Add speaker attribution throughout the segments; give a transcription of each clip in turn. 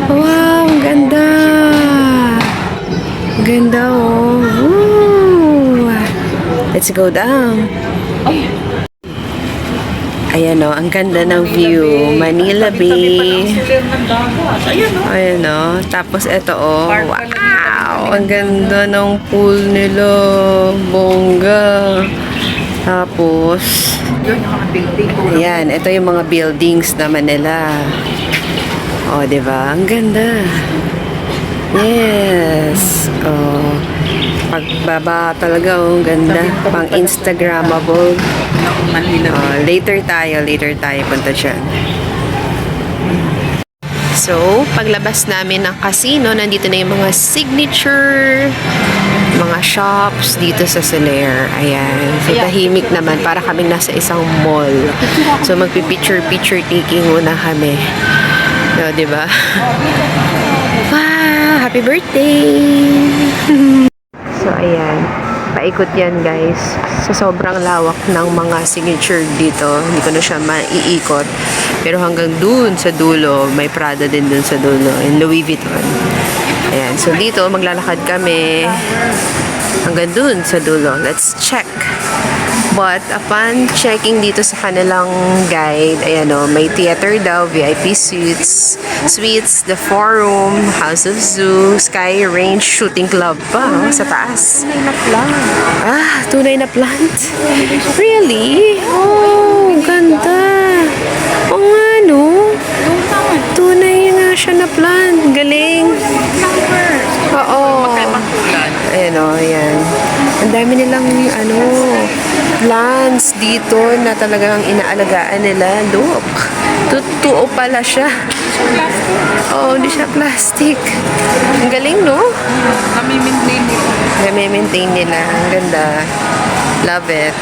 Speaker 1: Wow, ang ganda. Ganda, oh. Woo. Let's go down. Ayan, oh. Ang ganda ng view. Manila Bay. Ayan, oh. Tapos, ito, oh. Wow. Ang ganda ng pool nila. Bongga. Tapos, ayan. Ito yung mga buildings naman nila. Oh, diba? Ang ganda. Yes. Oh. Pagbaba talaga, oh, ganda. Pang Instagrammable. Later tayo punta dyan. So, paglabas namin ng casino, nandito na yung mga signature, mga shops dito sa Solaire. Ayan. So, tahimik naman. Para kaming nasa isang mall. So, magpipicture-picture taking muna kami. So, diba? Wow! Happy birthday! So, ayan. Paikot yan, guys. Sa sobrang lawak ng mga signature dito. Hindi ko na siya maiikot. Pero hanggang dun sa dulo, may Prada din dun sa dulo. In Louis Vuitton. Ayan. So, dito, maglalakad kami hanggang dun sa dulo. Let's check. But, upon checking dito sa kanilang guide, ayan o, may theater daw, VIP suites, The Forum, House of Zoo, Sky Range Shooting Club pa, oh, sa taas.
Speaker 2: Tunay na plant.
Speaker 1: Ah, tunay na plant? Really? Oh, ganda. Oo nga, no? Tunay nga siya na plant. Galing. Oo. Ayan o, ayan. Ang dami nilang, plants dito na talagang inaalagaan nila. Look. Totoo pala siya. Oh, hindi siya plastic. Ang galing, no? Nami-maintain nila. Ang ganda. Love it.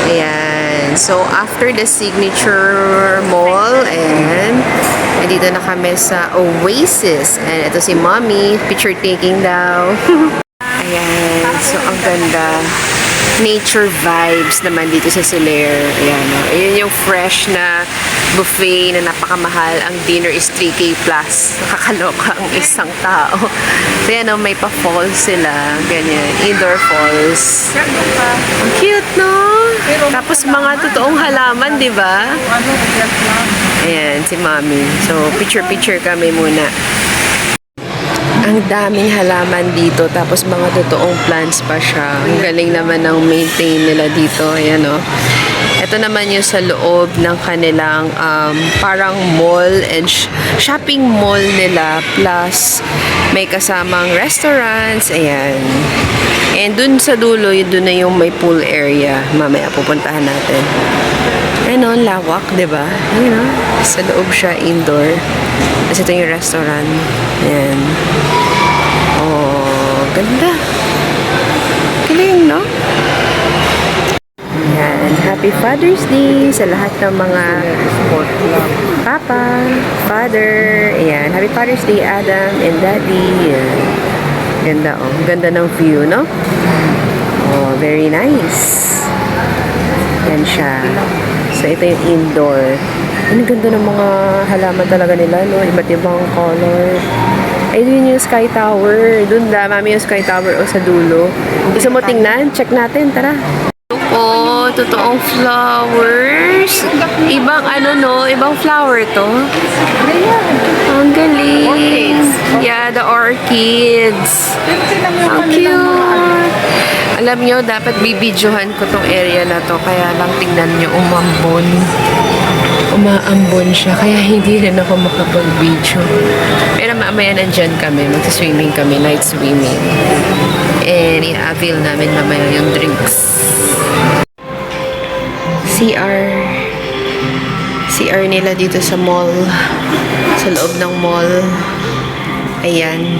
Speaker 1: Ayan. So, after the signature mall, and dito na kami sa Oasis. And ito si Mommy. Picture taking daw. Ayan. So, ang ganda. Nature vibes naman dito sa Solaire. Ayan, o. Ayan yung fresh na buffet na napakamahal. Ang dinner is 3K plus. Nakakaloka ang isang tao. So, ayan, o, may pa-falls sila. Ganyan. Indoor falls. Ang cute, no? Tapos mga totoong halaman, di ba? Ayan, si Mommy. So, picture-picture kami muna. Ang daming halaman dito, tapos mga totoong plants pa siya. Ang galing naman ng maintain nila dito. Ayan, o. Ito naman yung sa loob ng kanilang parang mall and shopping mall nila. Plus, may kasamang restaurants. Ayan. And dun sa dulo, dun na yung may pool area. Mamaya pupuntahan natin. Ano, lawak, diba? Ayan, o. Sa loob siya, indoor. Kasi ito yung restaurant. Ayan. Oh, ganda. Galing, no? Ayan. Happy Father's Day sa lahat ng mga papa, father. Ayan. Happy Father's Day, Adam and Daddy. Ayan. Ganda, oh. Ganda ng view, no? Oh, very nice. Yan siya. So, ito yung indoor. Ang ganda ng mga halaman talaga nila, no? Iba't ibang color. Ay, yun yung Sky Tower. Doon da, Mami, yung Sky Tower o sa dulo. Gusto mo tingnan? Check natin, tara. Oh, totoong flowers. Ibang ibang flower to. Ang galing. Yeah, the orchids. Ang cute. Alam nyo, dapat bibidyohan ko tong area na to. Kaya lang tingnan nyo, umaambon siya. Kaya hindi rin ako makapag-video. Pero mamaya nandyan kami. Mag-swimming kami. Night swimming. And i-avail namin mamaya yung drinks. CR nila dito sa mall. Sa loob ng mall. Ayan.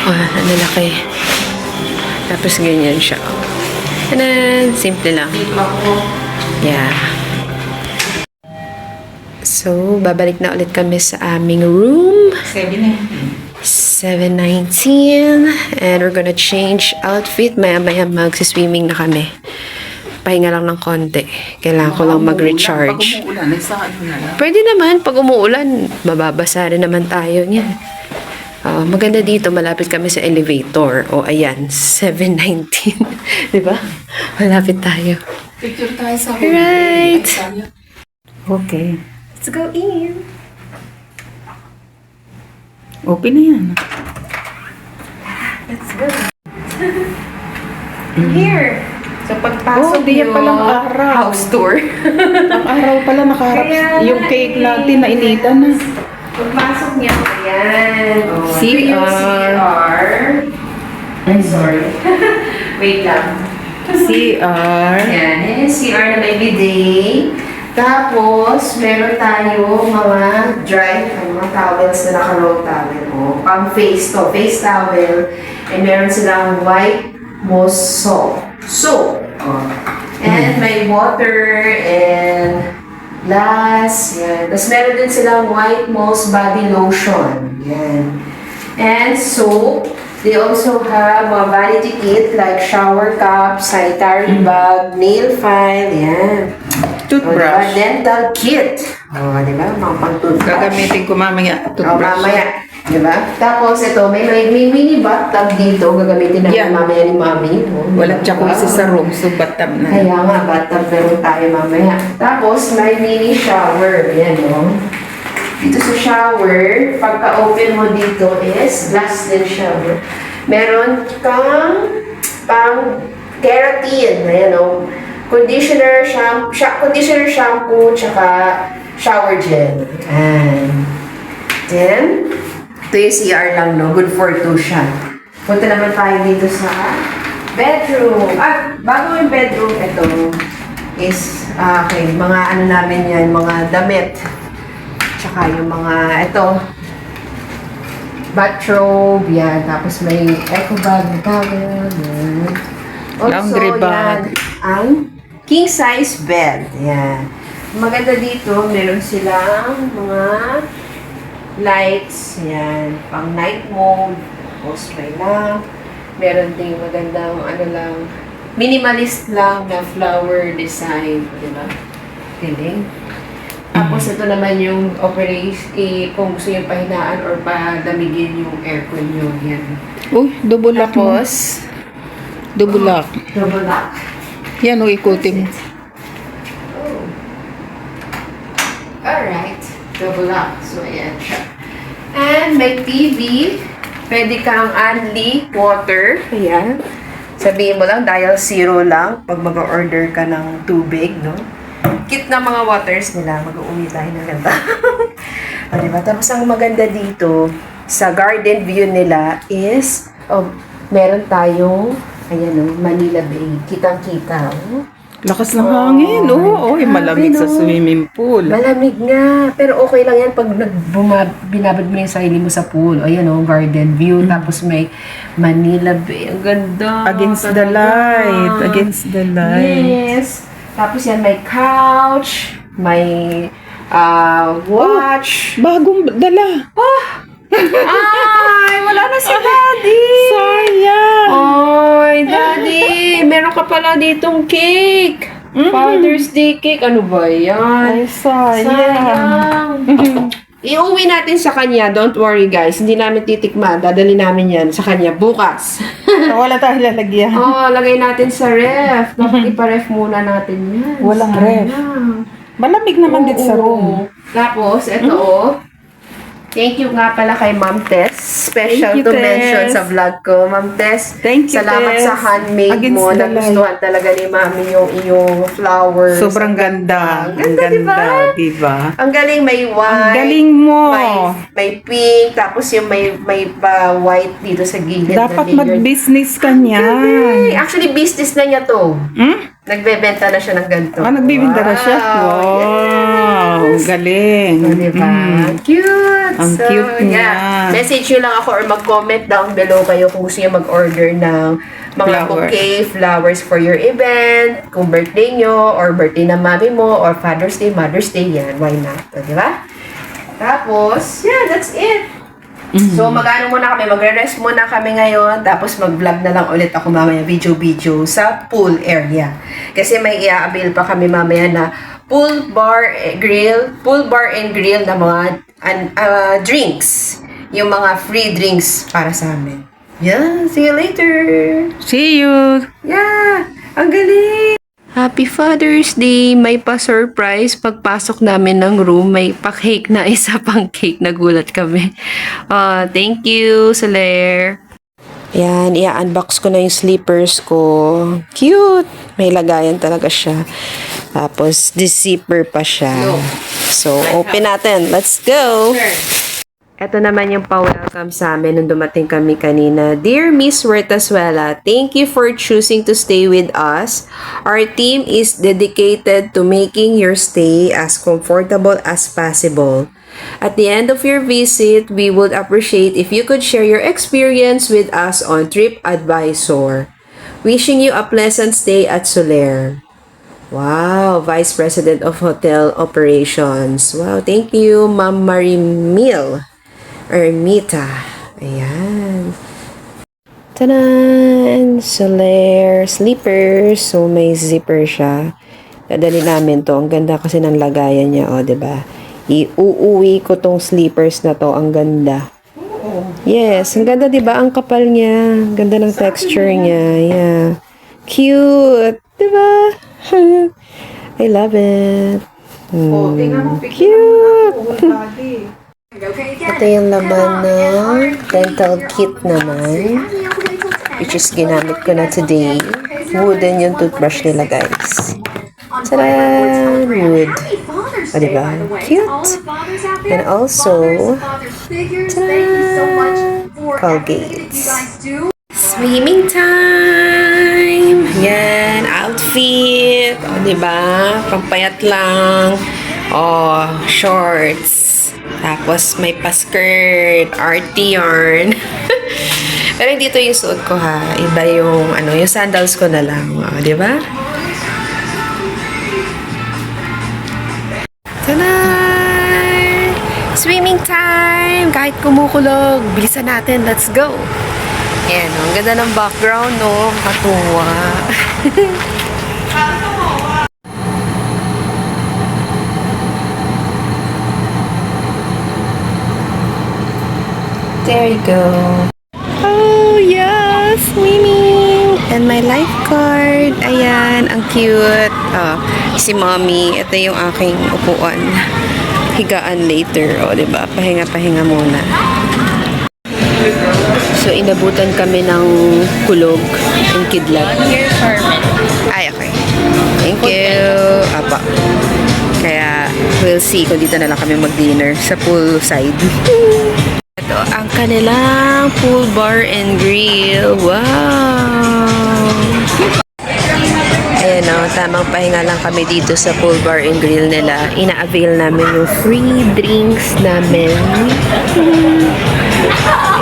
Speaker 1: Oh, ano laki. Tapos ganyan siya. Simple lang. Yeah. So, babalik na ulit kami sa aming room. 7:19. And we're gonna change outfit. Maya-maya magsiswimming na kami. pahinga lang ng konti. Kailangan ko lang mag-recharge.
Speaker 2: Pag umuulan, ay sa ano na lang.
Speaker 1: Pwede naman, pag umuulan, mababasa rin naman tayo niyan. Maganda dito, malapit kami sa elevator. O, ayan, 719. Diba? Malapit tayo.
Speaker 2: Picture tayo sa
Speaker 1: Right.
Speaker 2: Okay.
Speaker 1: Let's go in.
Speaker 2: Open na yan.
Speaker 1: Let's go. Here. So, pagpasok
Speaker 2: Oh, di yan palang araw.
Speaker 1: house tour.
Speaker 2: Ang araw pala nakaharap
Speaker 1: Kaya-
Speaker 2: yung cake natin na initan na.
Speaker 1: Pagpasok niya, ayan. Oh,
Speaker 2: CR.
Speaker 1: ito yung CR. Ay, sorry. Wait lang.
Speaker 2: CR.
Speaker 1: Ayan, yan yung CR na may bidet. Tapos, meron tayo mga dry, mga towels na naka-roll towel. O, pang face to, face towel. And meron silang white moss soap. And may water and glass. Yan. Tapos meron din silang white moss body lotion. Yan. And soap. They also have a vanity kit like shower cap, sanitary bag, nail file. Yan.
Speaker 2: Toothbrush.
Speaker 1: Dental kit. Diba? Mga pang-toothbrush.
Speaker 2: Gagamitin ko mamaya. Toothbrush.
Speaker 1: Mamaya. Diba? Tapos ito, may mini bathtub dito. Gagamitin namin
Speaker 2: Yan.
Speaker 1: mamaya ni Mami.
Speaker 2: Walang jacuzzi sa room, so bathtub na.
Speaker 1: Kaya nga, bathtub meron tayo mamaya. Tapos, may mini shower. Yan, no? Dito sa shower, pagka-open mo dito is glass din shower. Meron kang pang keratin. Ayan, no? Conditioner, shampoo, tsaka shower gel. And then, ito yung CR lang, no? Good for two siya. Punta naman tayo dito sa bedroom. Bago yung bedroom, ito is, okay, mga ano namin yan, mga damit. Tsaka yung mga, ito, bathrobe, yan. Tapos may eco bag, towel, yan. Also,
Speaker 2: Laundry bag.
Speaker 1: yan, ang king size bed. Yan. Maganda dito, meron silang mga lights, yan, pang night mode, tapos may lamp, meron ding magandang, ano lang, minimalist lang na flower design, di ba? Galing. Tapos ito naman yung operation, kung gusto yung pahinaan or padamigin yung aircon nyo, yan.
Speaker 2: Uy, double lock mo.
Speaker 1: Tapos,
Speaker 2: Double lock.
Speaker 1: double lock.
Speaker 2: Yan o, ikutin mo.
Speaker 1: Oh. Alright. Double lock. So, ayan siya. And may TV. Pwede kang only water. Ayan. Sabihin mo lang, dial 0 lang pag mag-order ka ng tubig, no? Kit na mga waters nila. Mag-uumi tayo ng ganda. O, diba? Tapos, ang maganda dito, sa garden view nila is, meron tayong, ayan o, Manila Bay. Kitang-kita, oh.
Speaker 2: Lakas ng hangin. Oo,
Speaker 1: Grabe,
Speaker 2: malamig sa
Speaker 1: no?
Speaker 2: swimming pool.
Speaker 1: Malamig nga. Pero okay lang yan pag binabad mo yung sarili mo sa pool. O yan o, garden view. Tapos may Manila Bay. Ang ganda.
Speaker 2: Against the
Speaker 1: Talaga.
Speaker 2: light. Against the light.
Speaker 1: Yes. Tapos yan, may couch. May watch.
Speaker 2: Bagong dala.
Speaker 1: Ay, wala na si Daddy.
Speaker 2: Sayang.
Speaker 1: Ay, Daddy. Meron ka pala ditong cake. Father's Day cake. Ano ba yan?
Speaker 2: Ay, sayang.
Speaker 1: Iuwi natin sa kanya. Don't worry, guys. Hindi namin titikman. Dadali namin yan sa kanya bukas.
Speaker 2: Wala tayong lalagyan.
Speaker 1: Lagay natin sa ref. Dapat ipa-ref muna natin yan.
Speaker 2: Walang ref. Malamig naman din sa room.
Speaker 1: Tapos, ito thank you nga pala kay Ma'am Tess. Special
Speaker 2: Thank you,
Speaker 1: to
Speaker 2: Tess.
Speaker 1: mention sa vlog ko. Ma'am Tess,
Speaker 2: Thank you,
Speaker 1: salamat
Speaker 2: Tess.
Speaker 1: sa handmade
Speaker 2: Against
Speaker 1: mo.
Speaker 2: the
Speaker 1: Nagustuhan talaga ni Mami yung iyong flowers.
Speaker 2: Sobrang ganda.
Speaker 1: Ang ganda, diba?
Speaker 2: Diba?
Speaker 1: Ang galing, may white.
Speaker 2: Ang galing mo.
Speaker 1: May pink, tapos yung may white dito sa gilid.
Speaker 2: Dapat
Speaker 1: na layered.
Speaker 2: mag-business ka
Speaker 1: Ay,
Speaker 2: niyan.
Speaker 1: actually, business na niya to. Nagbebenta na siya ng ganito.
Speaker 2: Nagbibinda na siya? Wow.
Speaker 1: Yes.
Speaker 2: Galing.
Speaker 1: So, diba? Cute.
Speaker 2: Ang cute niya.
Speaker 1: Message nyo lang ako or mag-comment down below kayo kung gusto nyo mag-order ng mga
Speaker 2: Flower.
Speaker 1: bouquet, flowers for your event, kung birthday nyo, or birthday ng mami mo, or Father's Day, Mother's Day, yan. Why not? So, diba? Tapos, yeah, that's it. So, mag-ano muna kami, magre-rest muna kami ngayon, tapos mag-vlog na lang ulit ako mamaya, video sa pool area. Kasi may i-avail pa kami mamaya na pool bar and grill na mga drinks. Yung mga free drinks para sa amin. Yeah, see you later.
Speaker 2: See you!
Speaker 1: Yeah, ang galing. Happy Father's Day! May pa-surprise pagpasok namin ng room. May pa-cake na isa pang cake. Nagulat kami. Thank you, Soler. Yan, i-unbox ko na yung slippers ko. Cute! May lagayan talaga siya. Tapos, this zipper pa siya. So, open natin. Let's go! Ito naman yung pa-welcome sa amin nung dumating kami kanina. Dear Miss Huertasuela, thank you for choosing to stay with us. Our team is dedicated to making your stay as comfortable as possible. At the end of your visit, we would appreciate if you could share your experience with us on TripAdvisor. Wishing you a pleasant stay at Soler. Wow, Vice President of Hotel Operations. Wow, thank you, Ma'am Marimil. Ermita. Ayan. Tanan! Soler sleepers. So, may zipper siya. Dadali namin to. Ang ganda kasi ng lagayan niya. O, diba? Iuuwi ko tong sleepers na to. Ang ganda. Yes. Ang ganda, diba? Ang kapal niya. Ang ganda ng texture niya. Yeah. Cute. Diba? I love it. Cute. Ito yung laman ng dental kit naman, which is ginamit ko na today. Wooden yung toothbrush nila, guys. Tada! Wood. O, diba? Cute! And also, tada! Colgates. Swimming time! Yan, outfit. O, diba? Pampayat lang. O, shorts. Tapos, may pa-skirt, arty yarn. Pero hindi ito yung suot ko, ha. Iba yung, yung sandals ko na lang. O, di ba? Tada! Swimming time! Kahit kumukulog, bilisan natin. Let's go! Ayan, ang ganda ng background, no? Katuwa. There you go. Oh, yes! Swimming! And my lifeguard. Ayan, ang cute. Si mommy. Ito yung aking upuan. Higaan later. O, diba? Pahinga-pahinga muna. So, inabutan kami ng kulog. Yung kidlat. Ay, okay. Thank you. Apa. Kaya, we'll see kung dito na lang kami mag-dinner sa pool side. Ito ang kanilang pool bar and grill. Wow! Ayan o, tamang pahinga lang kami dito sa pool bar and grill nila. Ina-avail namin yung free drinks namin.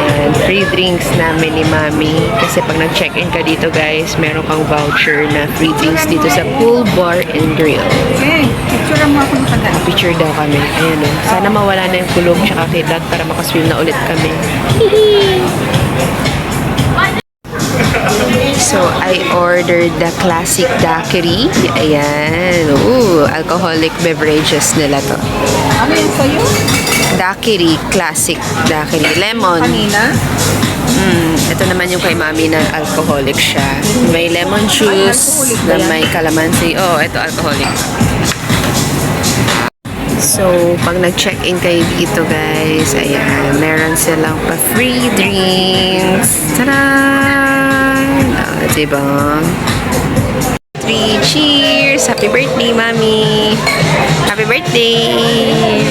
Speaker 1: Ayan, free drinks namin ni Mami. Kasi pag nag-check-in ka dito, guys, meron kang voucher na free drinks dito sa pool bar and grill.
Speaker 2: Okay, picture mo ako ng
Speaker 1: Picture daw kami. Ayan o. Sana mawala na yung kulog tsaka kidlat para makaswim na ulit kami. So, I ordered the classic daiquiri. Ayan. Ooh, alcoholic beverages nila to.
Speaker 2: Ano yun sa'yo?
Speaker 1: Daiquiri, classic daiquiri. Lemon.
Speaker 2: Kanina?
Speaker 1: Ito naman yung kay Mami na alcoholic siya. May lemon juice na may calamansi. Oh, ito alcoholic. So, pag nag-check-in kayo dito, guys, ayan, meron silang pa-free drinks. Tadaan! Diba? 3 cheers! Happy birthday, Mami! Happy birthday!